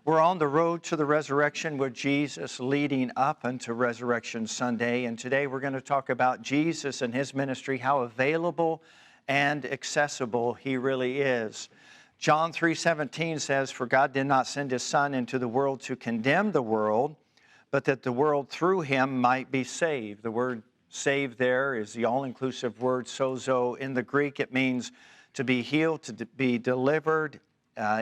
We're on the road to the resurrection with Jesus, leading up into Resurrection Sunday. And today we're going to talk about Jesus and his ministry, how available and accessible he really is. John 3:17 says, "For God did not send his Son into the world to condemn the world, but that the world through him might be saved." The word saved there is the all-inclusive word sozo. In the Greek, it means to be healed, to be delivered.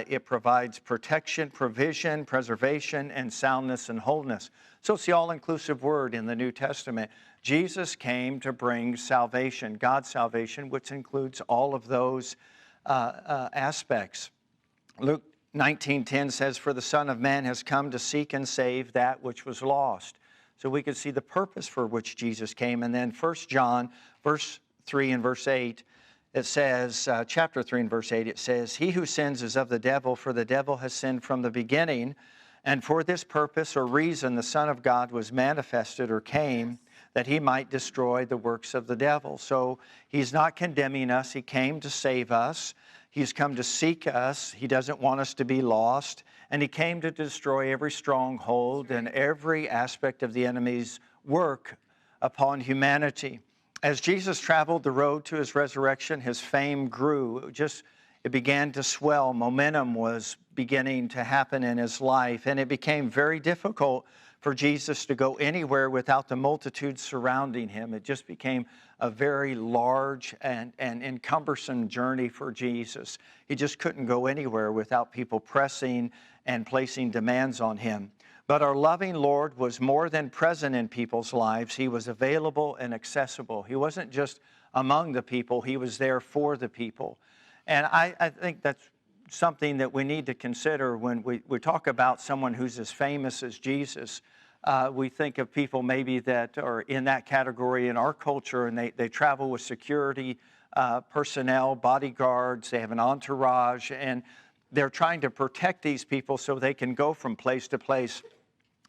It provides protection, provision, preservation, and soundness and wholeness. So it's the all-inclusive word in the New Testament. Jesus came to bring salvation, God's salvation, which includes all of those aspects. Luke 19:10 says, "For the Son of Man has come to seek and save that which was lost." So we could see the purpose for which Jesus came. And then 1 John, verse 3 and verse 8, it says, chapter 3 and verse 8, it says, "He who sins is of the devil, for the devil has sinned from the beginning. And for this purpose or reason the Son of God was manifested or came, that he might destroy the works of the devil." So he's not condemning us. He came to save us. He's come to seek us. He doesn't want us to be lost. And he came to destroy every stronghold and every aspect of the enemy's work upon humanity. As Jesus traveled the road to his resurrection, his fame grew. It began to swell. Momentum was beginning to happen in his life. And it became very difficult for Jesus to go anywhere without the multitude surrounding him. It just became a very large and cumbersome journey for Jesus. He just couldn't go anywhere without people pressing and placing demands on him. But our loving Lord was more than present in people's lives. He was available and accessible. He wasn't just among the people. He was there for the people. And I think that's something that we need to consider when we talk about someone who's as famous as Jesus. We think of people maybe that are in that category in our culture, and they travel with security personnel, bodyguards, they have an entourage, and they're trying to protect these people so they can go from place to place.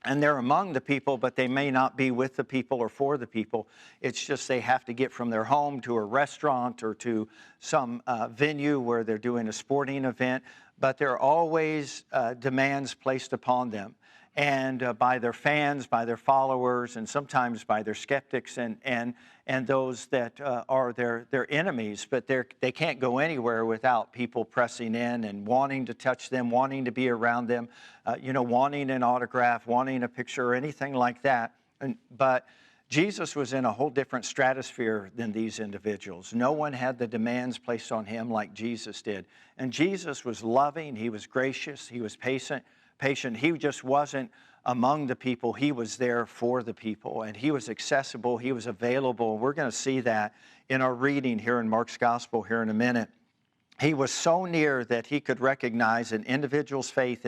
And they're among the people, but they may not be with the people or for the people. It's just they have to get from their home to a restaurant or to some venue where they're doing a sporting event. But there are always demands placed upon them, and by their fans, by their followers, and sometimes by their skeptics and those that are their enemies. But they can't go anywhere without people pressing in and wanting to touch them, wanting to be around them, wanting an autograph, wanting a picture, or anything like that. But Jesus was in a whole different stratosphere than these individuals. No one had the demands placed on him like Jesus did. And Jesus was loving, he was gracious, he was patient. He just wasn't among the people. He was there for the people, and he was accessible. He was available. We're going to see that in our reading here in Mark's Gospel here in a minute. He was so near that he could recognize an individual's faith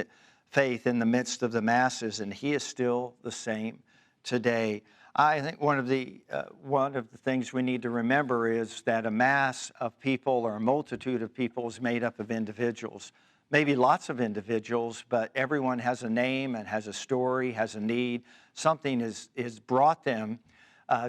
in the midst of the masses, and he is still the same today. I think one of the things we need to remember is that a mass of people or a multitude of people is made up of individuals. Maybe lots of individuals, but everyone has a name and has a story, has a need. Something has brought them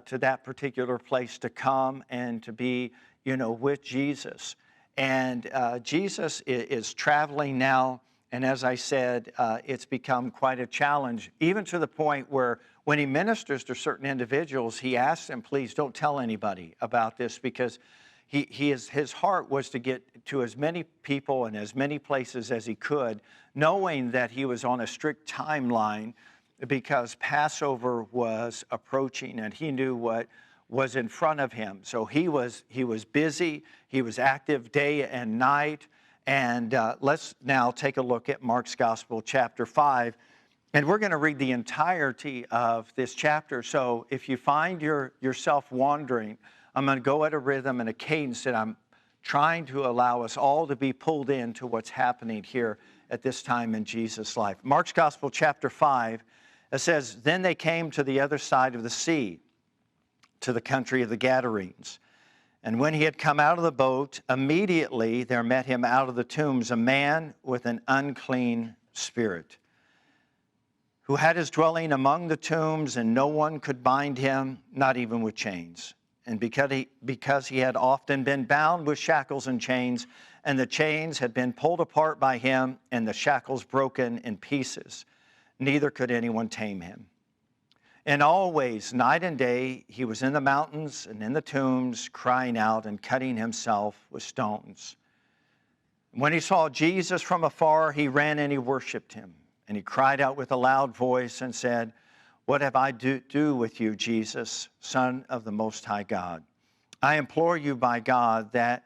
to that particular place to come and to be, with Jesus. And Jesus is traveling now, and as I said, it's become quite a challenge, even to the point where when he ministers to certain individuals, he asks them, please don't tell anybody about this, because his heart was to get to as many people and as many places as he could, knowing that he was on a strict timeline because Passover was approaching and he knew what was in front of him. So he was busy, he was active day and night. And let's now take a look at Mark's Gospel, chapter 5. And we're going to read the entirety of this chapter. So if you find yourself wandering, I'm going to go at a rhythm and a cadence that I'm trying to allow us all to be pulled into what's happening here at this time in Jesus' life. Mark's Gospel, chapter 5, it says, "Then they came to the other side of the sea, to the country of the Gadarenes. And when he had come out of the boat, immediately there met him out of the tombs a man with an unclean spirit, who had his dwelling among the tombs, and no one could bind him, not even with chains. And because he had often been bound with shackles and chains, and the chains had been pulled apart by him, and the shackles broken in pieces, neither could anyone tame him. And always, night and day, he was in the mountains and in the tombs, crying out and cutting himself with stones. When he saw Jesus from afar, he ran and he worshiped him. And he cried out with a loud voice and said, "What have I to do with you, Jesus, Son of the Most High God? I implore you by God that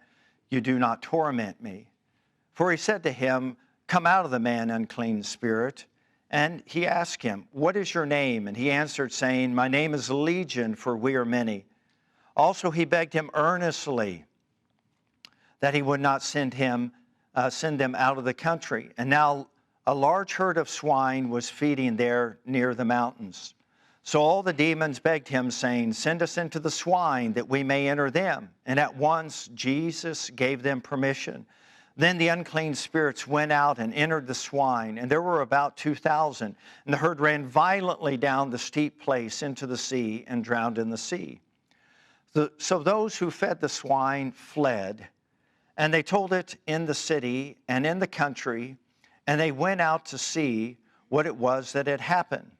you do not torment me." For he said to him, "Come out of the man, unclean spirit." And he asked him, "What is your name?" And he answered, saying, "My name is Legion, for we are many." Also he begged him earnestly that he would not send them out of the country. And now a large herd of swine was feeding there near the mountains. So all the demons begged him, saying, "Send us into the swine, that we may enter them." And at once Jesus gave them permission. Then the unclean spirits went out and entered the swine, and there were about 2,000. And the herd ran violently down the steep place into the sea and drowned in the sea. So those who fed the swine fled, and they told it in the city and in the country, and they went out to see what it was that had happened.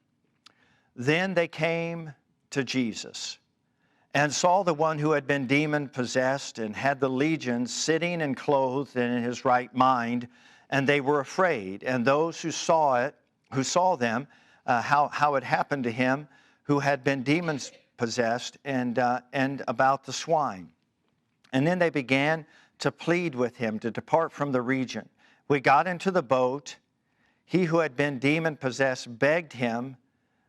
Then they came to Jesus and saw the one who had been demon-possessed and had the legion sitting and clothed and in his right mind, and they were afraid. And those who saw them, how it happened to him who had been demon-possessed, and about the swine. And then they began to plead with him to depart from the region. We got into the boat. He who had been demon-possessed begged him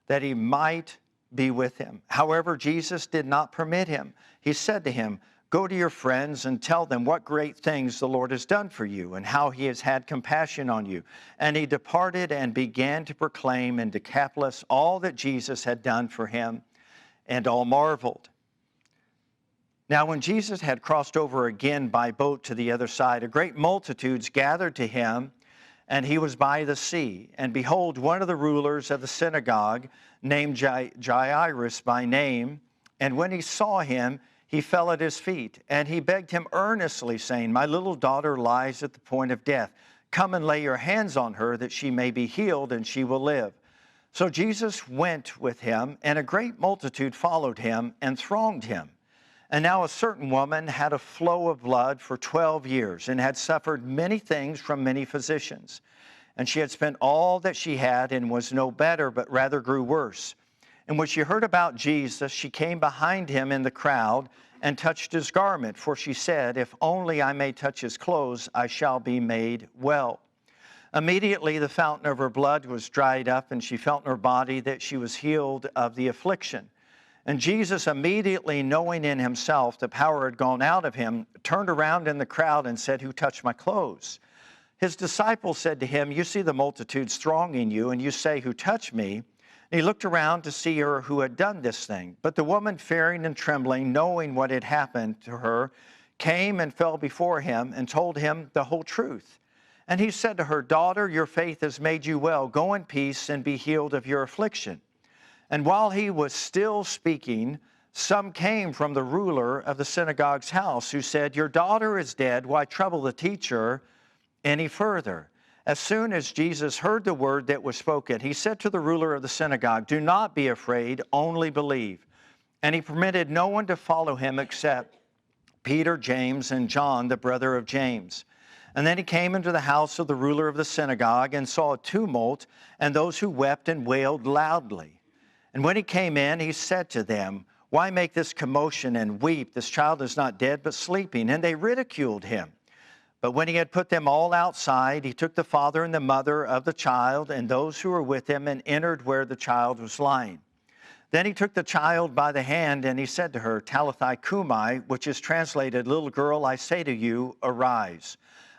that he might be with him. However, Jesus did not permit him. He said to him, "Go to your friends and tell them what great things the Lord has done for you and how he has had compassion on you." And he departed and began to proclaim in Decapolis all that Jesus had done for him, and all marveled. Now when Jesus had crossed over again by boat to the other side, a great multitudes gathered to him, and he was by the sea. And behold, one of the rulers of the synagogue, named Jairus by name, and when he saw him, he fell at his feet, and he begged him earnestly, saying, "My little daughter lies at the point of death. Come and lay your hands on her, that she may be healed, and she will live." So Jesus went with him, and a great multitude followed him and thronged him. And now a certain woman had a flow of blood for 12 years and had suffered many things from many physicians. And she had spent all that she had and was no better, but rather grew worse. And when she heard about Jesus, she came behind him in the crowd and touched his garment. For she said, "If only I may touch his clothes, I shall be made well." Immediately the fountain of her blood was dried up, and she felt in her body that she was healed of the affliction. And Jesus, immediately knowing in himself the power had gone out of him, turned around in the crowd and said, "Who touched my clothes?" His disciples said to him, "You see the multitudes thronging you, and you say, 'Who touched me?'" And he looked around to see her who had done this thing. But the woman, fearing and trembling, knowing what had happened to her, came and fell before him and told him the whole truth. And he said to her, "Daughter, your faith has made you well. Go in peace and be healed of your affliction." And while he was still speaking, some came from the ruler of the synagogue's house, who said, "Your daughter is dead. Why trouble the teacher any further?" As soon as Jesus heard the word that was spoken, he said to the ruler of the synagogue, "Do not be afraid, only believe." And he permitted no one to follow him except Peter, James, and John, the brother of James. And then he came into the house of the ruler of the synagogue and saw a tumult and those who wept and wailed loudly. And when he came in, he said to them, "Why make this commotion and weep? This child is not dead, but sleeping." And they ridiculed him. But when he had put them all outside, he took the father and the mother of the child and those who were with him and entered where the child was lying. Then he took the child by the hand and he said to her, "Talitha cumi," which is translated, "Little girl, I say to you, arise."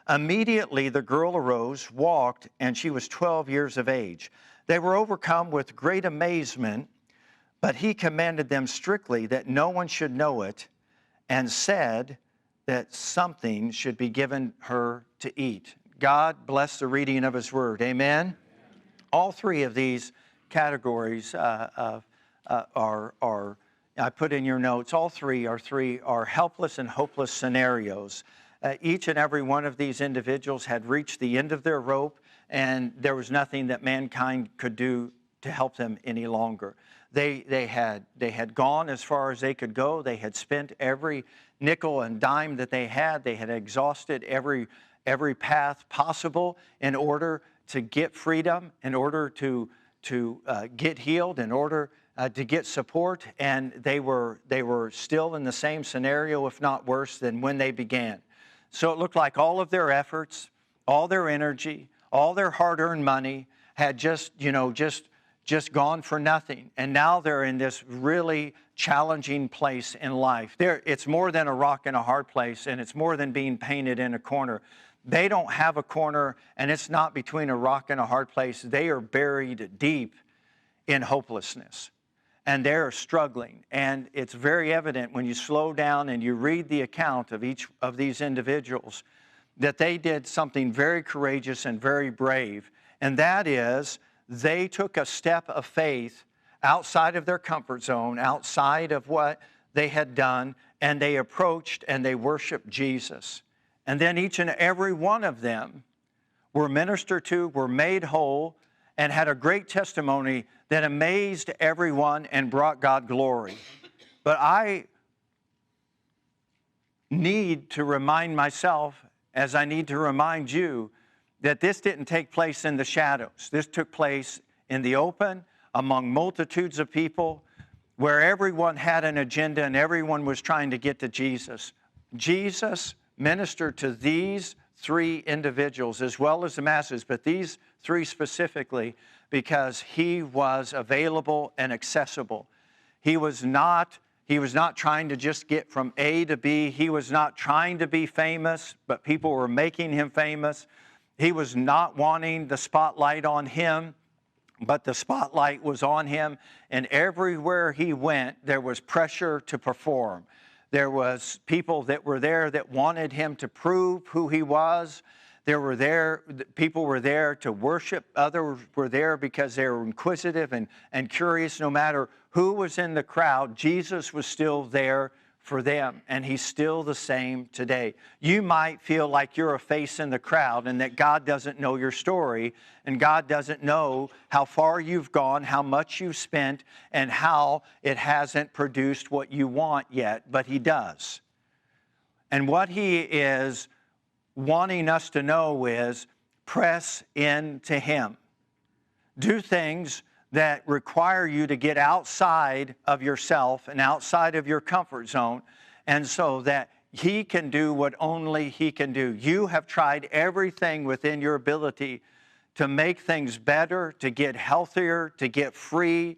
Immediately the girl arose, walked, and she was 12 years of age. They were overcome with great amazement, but he commanded them strictly that no one should know it, and said that something should be given her to eat. God bless the reading of his word. Amen. All three of these categories are I put in your notes, all three are helpless and hopeless scenarios. Each and every one of these individuals had reached the end of their rope, and there was nothing that mankind could do to help them any longer. They had gone as far as they could go. They had spent every nickel and dime that they had. They had exhausted every path possible in order to get freedom, in order to get healed, in order to get support, and they were still in the same scenario, if not worse, than when they began. So it looked like all of their efforts, all their energy, all their hard-earned money had just gone for nothing. And now they're in this really challenging place in life. It's more than a rock and a hard place, and it's more than being painted in a corner. They don't have a corner, and it's not between a rock and a hard place. They are buried deep in hopelessness, and they're struggling. And it's very evident when you slow down and you read the account of each of these individuals that they did something very courageous and very brave, and that is they took a step of faith outside of their comfort zone, outside of what they had done, and they approached and they worshiped Jesus. And then each and every one of them were ministered to, were made whole, and had a great testimony that amazed everyone and brought God glory. But I need to remind myself, as I need to remind you, that this didn't take place in the shadows. This took place in the open, among multitudes of people, where everyone had an agenda and everyone was trying to get to Jesus. Jesus ministered to these three individuals as well as the masses, but these three specifically because he was available and accessible. He was not trying to just get from A to B. He was not trying to be famous, but people were making him famous. He was not wanting the spotlight on him, but the spotlight was on him. And everywhere he went, there was pressure to perform. There was people that were there that wanted him to prove who he was. People were there to worship. Others were there because they were inquisitive and curious. No matter who was in the crowd, Jesus was still there for them, and he's still the same today. You might feel like you're a face in the crowd and that God doesn't know your story, and God doesn't know how far you've gone, how much you've spent, and how it hasn't produced what you want yet, but he does. And what he is wanting us to know is press into him. Do things that require you to get outside of yourself and outside of your comfort zone, and so that he can do what only he can do. You have tried everything within your ability to make things better, to get healthier, to get free,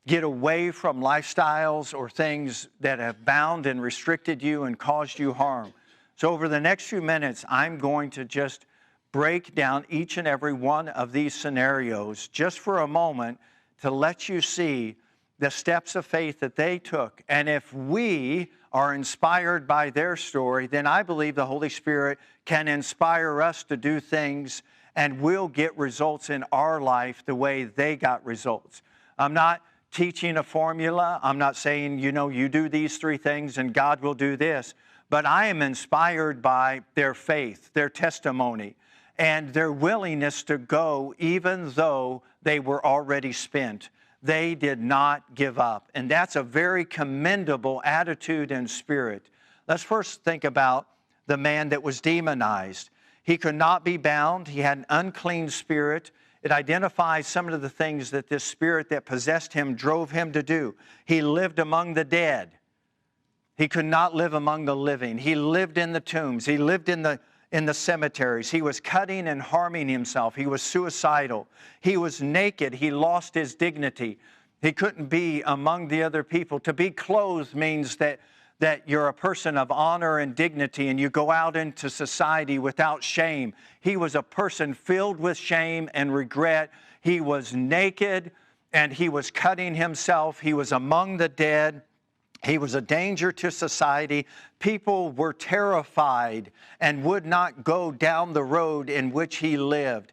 get away from lifestyles or things that have bound and restricted you and caused you harm. So over the next few minutes, I'm going to just break down each and every one of these scenarios just for a moment to let you see the steps of faith that they took. And if we are inspired by their story, then I believe the Holy Spirit can inspire us to do things, and we'll get results in our life the way they got results. I'm not teaching a formula. I'm not saying, you do these three things and God will do this. But I am inspired by their faith, their testimony, and their willingness to go even though they were already spent. They did not give up. And that's a very commendable attitude and spirit. Let's first think about the man that was demonized. He could not be bound. He had an unclean spirit. It identifies some of the things that this spirit that possessed him drove him to do. He lived among the dead. He could not live among the living. He lived in the tombs. He lived in the cemeteries. He was cutting and harming himself. He was suicidal. He was naked. He lost his dignity. He couldn't be among the other people. To be clothed means that you're a person of honor and dignity, and you go out into society without shame. He was a person filled with shame and regret. He was naked, and he was cutting himself. He was among the dead. He was a danger to society. People were terrified and would not go down the road in which he lived.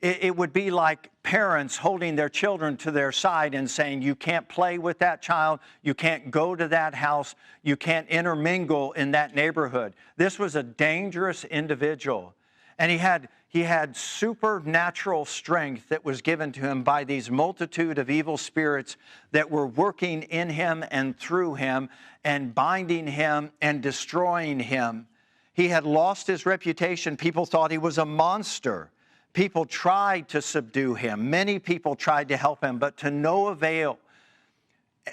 It would be like parents holding their children to their side and saying, you can't play with that child, you can't go to that house, you can't intermingle in that neighborhood. This was a dangerous individual. And he had supernatural strength that was given to him by these multitude of evil spirits that were working in him and through him and binding him and destroying him. He had lost his reputation. People thought he was a monster. People tried to subdue him. Many people tried to help him, but to no avail.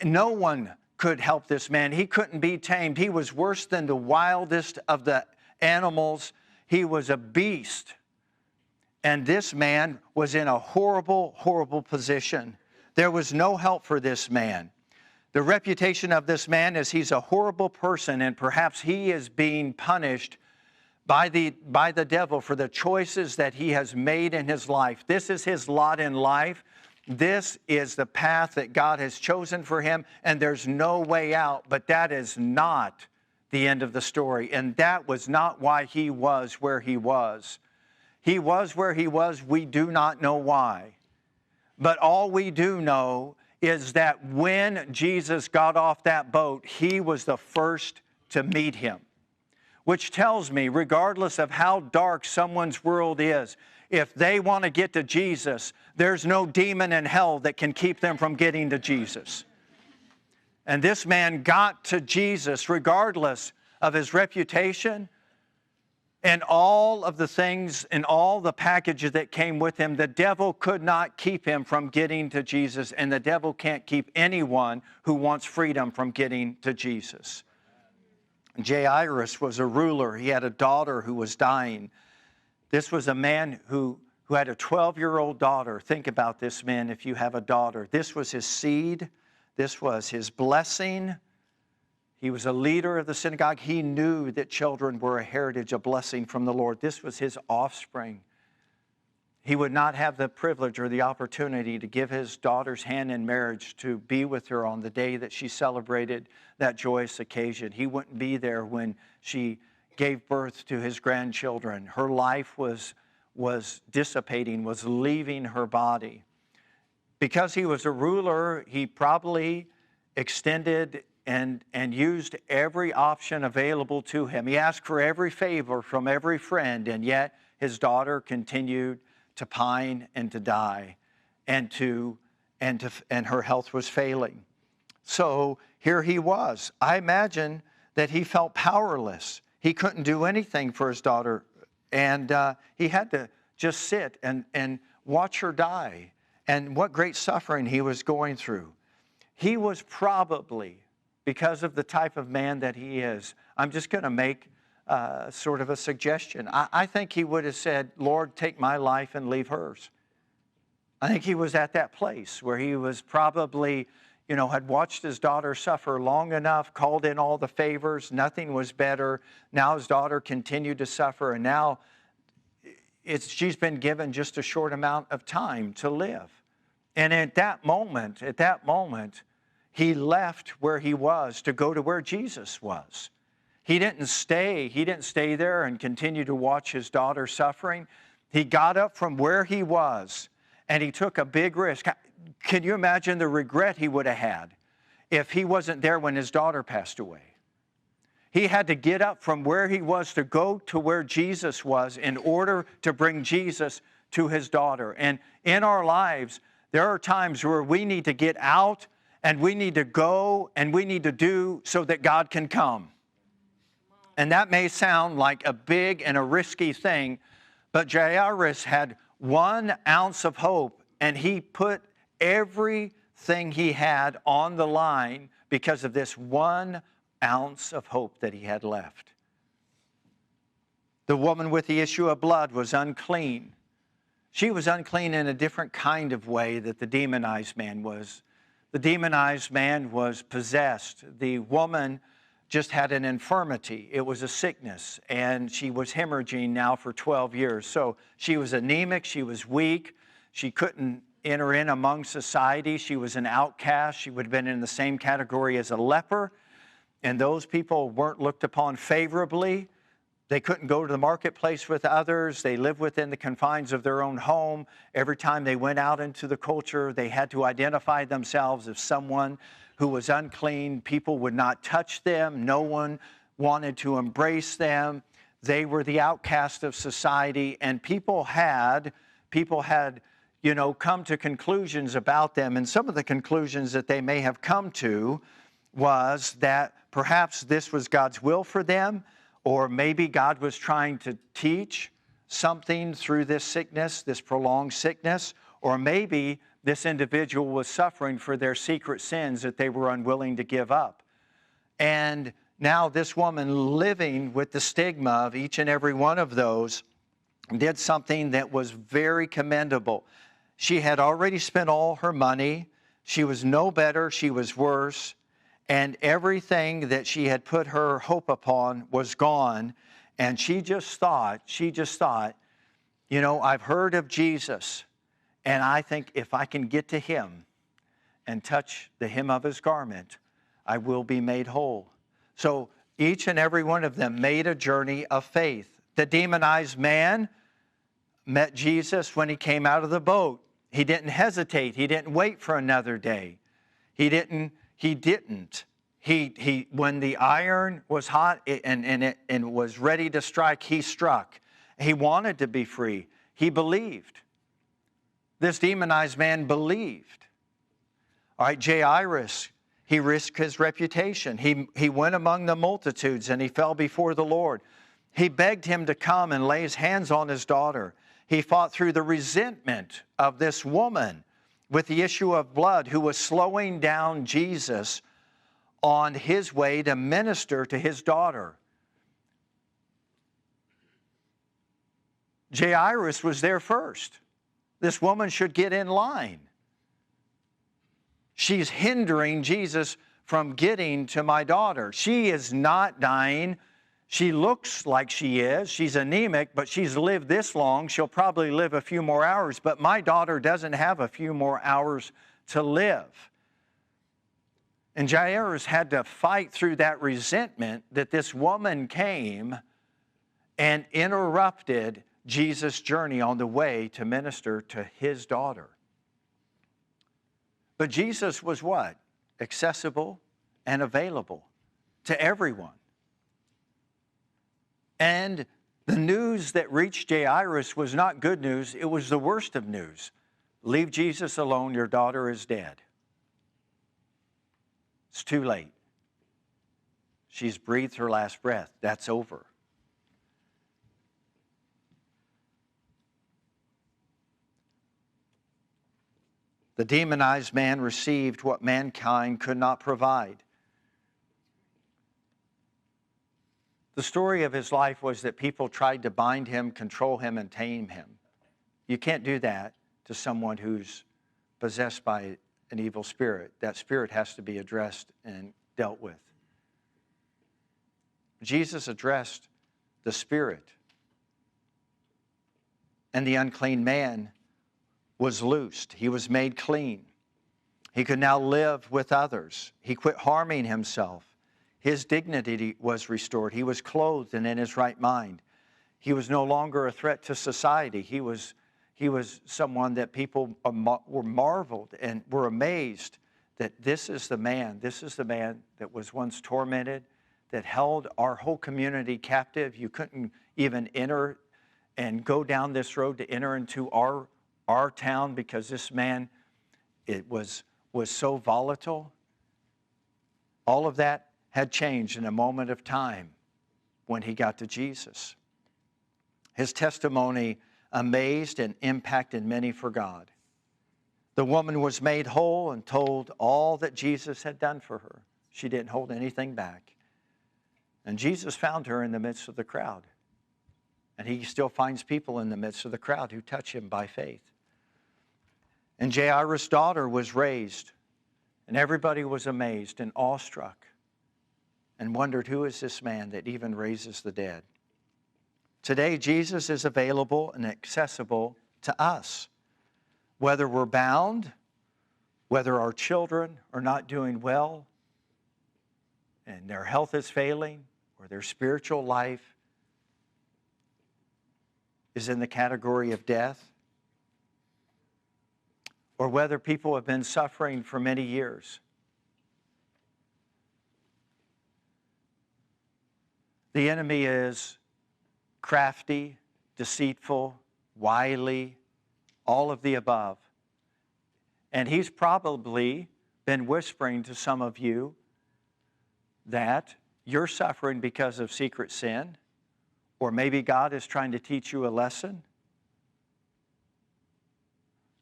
No one could help this man. He couldn't be tamed. He was worse than the wildest of the animals. He was a beast. And this man was in a horrible, horrible position. There was no help for this man. The reputation of this man is he's a horrible person, and perhaps he is being punished by the devil for the choices that he has made in his life. This is his lot in life. This is the path that God has chosen for him, and there's no way out. But that is not the end of the story, and that was not why he was where he was. He was where he was. We do not know why. But all we do know is that when Jesus got off that boat, he was the first to meet him. Which tells me, regardless of how dark someone's world is, if they want to get to Jesus, there's no demon in hell that can keep them from getting to Jesus. And this man got to Jesus regardless of his reputation and all of the things and all the packages that came with him. The devil could not keep him from getting to Jesus, and the devil can't keep anyone who wants freedom from getting to Jesus. Jairus was a ruler. He had a daughter who was dying. This was a man who had a 12-year-old daughter. Think about this, man, if you have a daughter. This was his seed. This was his blessing. He was a leader of the synagogue. He knew that children were a heritage, a blessing from the Lord. This was his offspring. He would not have the privilege or the opportunity to give his daughter's hand in marriage to be with her on the day that she celebrated that joyous occasion. He wouldn't be there when she gave birth to his grandchildren. Her life was dissipating, was leaving her body. Because he was a ruler, he probably extended and used every option available to him. He asked for every favor from every friend, and yet his daughter continued to pine and to die, and her health was failing. So here he was. I imagine that he felt powerless. He couldn't do anything for his daughter, and he had to just sit and watch her die, and what great suffering he was going through. He was probably, because of the type of man that he is, I'm just going to make sort of a suggestion. I think he would have said, Lord, take my life and leave hers. I think he was at that place where he was probably, had watched his daughter suffer long enough, called in all the favors, nothing was better. Now his daughter continued to suffer, and now she's been given just a short amount of time to live. And at that moment, he left where he was to go to where Jesus was. He didn't stay there and continue to watch his daughter suffering. He got up from where he was and he took a big risk. Can you imagine the regret he would have had if he wasn't there when his daughter passed away? He had to get up from where he was to go to where Jesus was in order to bring Jesus to his daughter. And in our lives, there are times where we need to get out and we need to go and we need to do so that God can come. And that may sound like a big and a risky thing, but Jairus had 1 ounce of hope, and he put everything he had on the line because of this 1 ounce of hope that he had left. The woman with the issue of blood was unclean. She was unclean in a different kind of way that the demonized man was. The demonized man was possessed. The woman just had an infirmity. It was a sickness, and she was hemorrhaging now for 12 years. So she was anemic, she was weak, she couldn't enter in among society, she was an outcast, she would have been in the same category as a leper, and those people weren't looked upon favorably. They couldn't go to the marketplace with others. They lived within the confines of their own home. Every time they went out into the culture, they had to identify themselves as someone who was unclean. People would not touch them. No one wanted to embrace them. They were the outcast of society, and people had, come to conclusions about them. And some of the conclusions that they may have come to was that perhaps this was God's will for them, or maybe God was trying to teach something through this sickness, this prolonged sickness, or maybe this individual was suffering for their secret sins that they were unwilling to give up. And now this woman, living with the stigma of each and every one of those, did something that was very commendable. She had already spent all her money. She was no better, she was worse. And everything that she had put her hope upon was gone. And she just thought, I've heard of Jesus, and I think if I can get to him and touch the hem of his garment, I will be made whole. So each and every one of them made a journey of faith. The demonized man met Jesus when he came out of the boat. He didn't hesitate. He didn't wait for another day. When the iron was hot and was ready to strike, he struck. He wanted to be free. He believed. This demonized man believed. All right, Jairus, he risked his reputation. He went among the multitudes and he fell before the Lord. He begged him to come and lay his hands on his daughter. He fought through the resentment of this woman with the issue of blood who was slowing down Jesus on his way to minister to his daughter. Jairus was there first. This woman should get in line. She's hindering Jesus from getting to my daughter. She is not dying. She looks like she is. She's anemic, but she's lived this long. She'll probably live a few more hours, but my daughter doesn't have a few more hours to live. And Jairus had to fight through that resentment that this woman came and interrupted Jesus' journey on the way to minister to his daughter. But Jesus was what? Accessible and available to everyone. And the news that reached Jairus was not good news. It was the worst of news. Leave Jesus alone. Your daughter is dead. It's too late. She's breathed her last breath. That's over. The demonized man received what mankind could not provide. The story of his life was that people tried to bind him, control him, and tame him. You can't do that to someone who's possessed by an evil spirit. That spirit has to be addressed and dealt with. Jesus addressed the spirit, and the unclean man was loosed. He was made clean. He could now live with others. He quit harming himself. His dignity was restored. He was clothed and in his right mind. He was no longer a threat to society. He was someone that people were marveled and were amazed that this is the man that was once tormented, that held our whole community captive. You couldn't even enter and go down this road to enter into our town because this man, it was so volatile. All of that had changed in a moment of time when he got to Jesus. His testimony amazed and impacted many for God. The woman was made whole and told all that Jesus had done for her. She didn't hold anything back. And Jesus found her in the midst of the crowd. And he still finds people in the midst of the crowd who touch him by faith. And Jairus' daughter was raised, and everybody was amazed and awestruck and wondered, who is this man that even raises the dead? Today, Jesus is available and accessible to us. Whether we're bound, whether our children are not doing well, and their health is failing, or their spiritual life is in the category of death, or whether people have been suffering for many years. The enemy is crafty, deceitful, wily, all of the above. And he's probably been whispering to some of you that you're suffering because of secret sin, or maybe God is trying to teach you a lesson.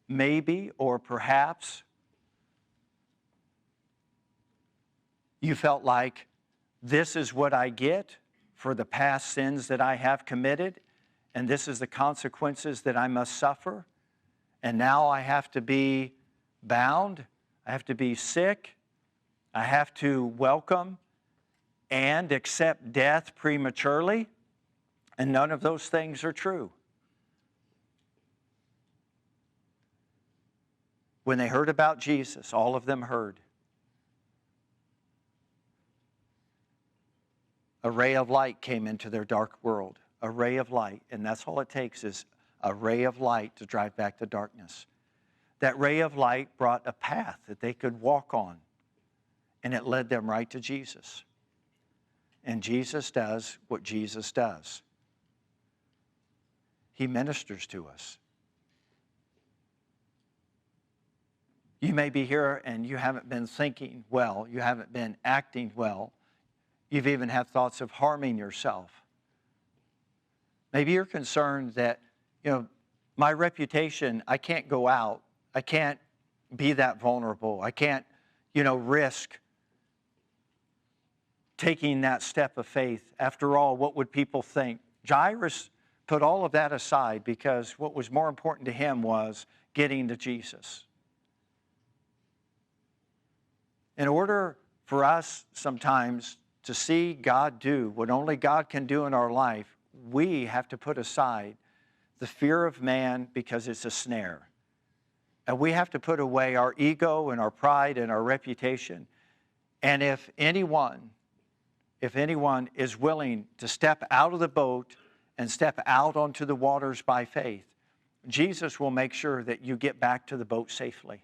Maybe, or perhaps, you felt like this is what I get for the past sins that I have committed, and this is the consequences that I must suffer, and now I have to be bound, I have to be sick, I have to welcome and accept death prematurely, and none of those things are true. When they heard about Jesus, all of them heard. A ray of light came into their dark world. A ray of light. And that's all it takes is a ray of light to drive back the darkness. That ray of light brought a path that they could walk on. And it led them right to Jesus. And Jesus does what Jesus does. He ministers to us. You may be here and you haven't been thinking well. You haven't been acting well. You've even had thoughts of harming yourself. Maybe you're concerned that, my reputation, I can't go out. I can't be that vulnerable. I can't, risk taking that step of faith. After all, what would people think? Jairus put all of that aside because what was more important to him was getting to Jesus. In order for us sometimes to see God do what only God can do in our life, we have to put aside the fear of man because it's a snare. And we have to put away our ego and our pride and our reputation. And if anyone is willing to step out of the boat and step out onto the waters by faith, Jesus will make sure that you get back to the boat safely.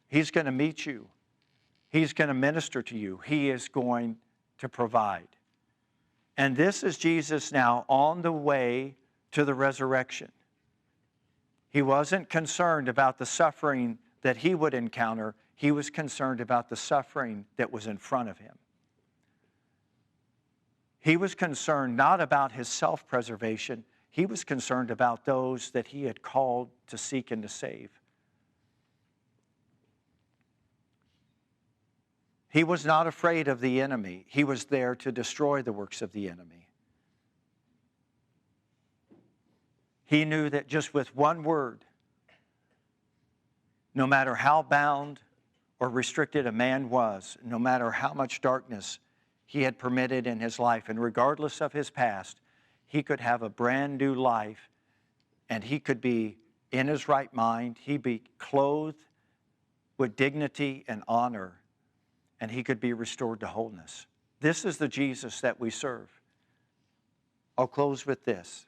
He's going to meet you. He's going to minister to you. He is going to provide. And this is Jesus now on the way to the resurrection. He wasn't concerned about the suffering that he would encounter. He was concerned about the suffering that was in front of him. He was concerned not about his self-preservation. He was concerned about those that he had called to seek and to save. He was not afraid of the enemy. He was there to destroy the works of the enemy. He knew that just with one word, no matter how bound or restricted a man was, no matter how much darkness he had permitted in his life, and regardless of his past, he could have a brand new life, and he could be in his right mind. He'd be clothed with dignity and honor, and he could be restored to wholeness. This is the Jesus that we serve. I'll close with this.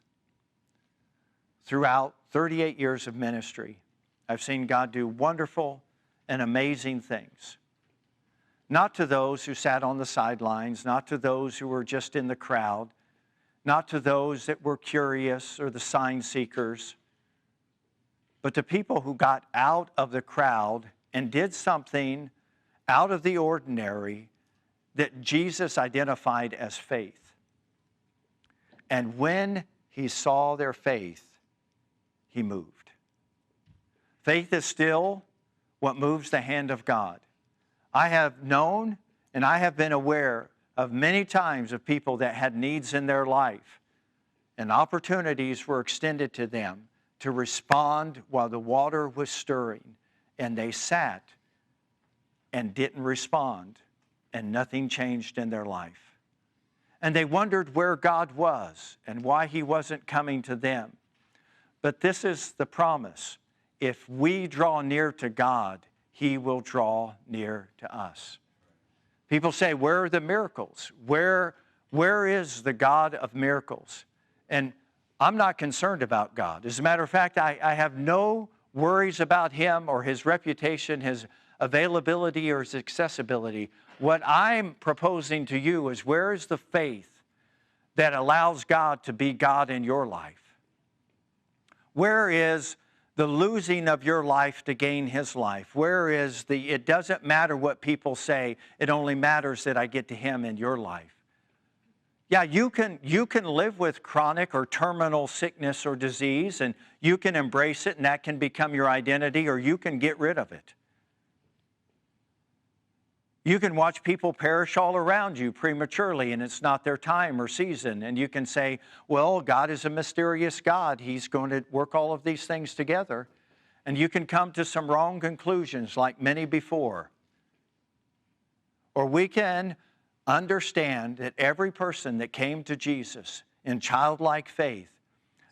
Throughout 38 years of ministry, I've seen God do wonderful and amazing things. Not to those who sat on the sidelines, not to those who were just in the crowd, not to those that were curious or the sign seekers, but to people who got out of the crowd and did something out of the ordinary that Jesus identified as faith. And when he saw their faith, he moved. Faith is still what moves the hand of God. I have known and I have been aware of many times of people that had needs in their life, and opportunities were extended to them to respond while the water was stirring, and they sat and didn't respond, and nothing changed in their life. And they wondered where God was and why he wasn't coming to them. But this is the promise. If we draw near to God, he will draw near to us. People say, where are the miracles? Where is the God of miracles? And I'm not concerned about God. As a matter of fact, I have no worries about him or his reputation, his availability or his accessibility. What I'm proposing to you is, where is the faith that allows God to be God in your life? Where is the losing of your life to gain his life? Where is the, it doesn't matter what people say, it only matters that I get to him in your life? Yeah, you can live with chronic or terminal sickness or disease, and you can embrace it, and that can become your identity, or you can get rid of it. You can watch people perish all around you prematurely, and it's not their time or season, and you can say, well, God is a mysterious God. He's going to work all of these things together. And you can come to some wrong conclusions like many before. Or we can understand that every person that came to Jesus in childlike faith,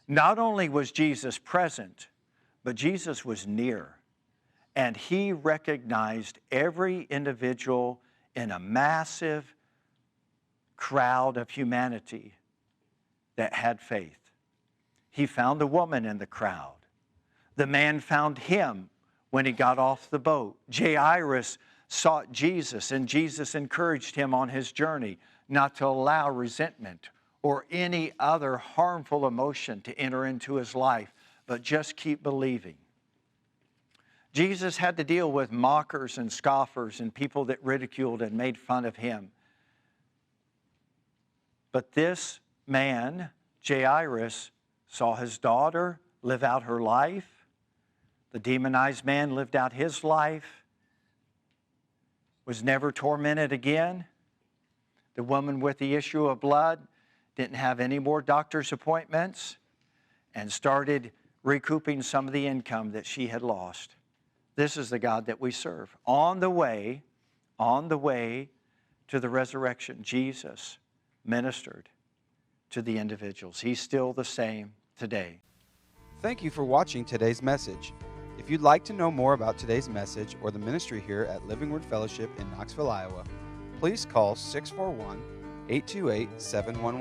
not only was Jesus present, but Jesus was near. And he recognized every individual in a massive crowd of humanity that had faith. He found a woman in the crowd. The man found him when he got off the boat. Jairus sought Jesus, and Jesus encouraged him on his journey not to allow resentment or any other harmful emotion to enter into his life, but just keep believing. Jesus had to deal with mockers and scoffers and people that ridiculed and made fun of him. But this man, Jairus, saw his daughter live out her life. The demonized man lived out his life, was never tormented again. The woman with the issue of blood didn't have any more doctor's appointments and started recouping some of the income that she had lost. This is the God that we serve. On the way to the resurrection, Jesus ministered to the individuals. He's still the same today. Thank you for watching today's message. If you'd like to know more about today's message or the ministry here at Living Word Fellowship in Knoxville, Iowa, please call 641-828-7111.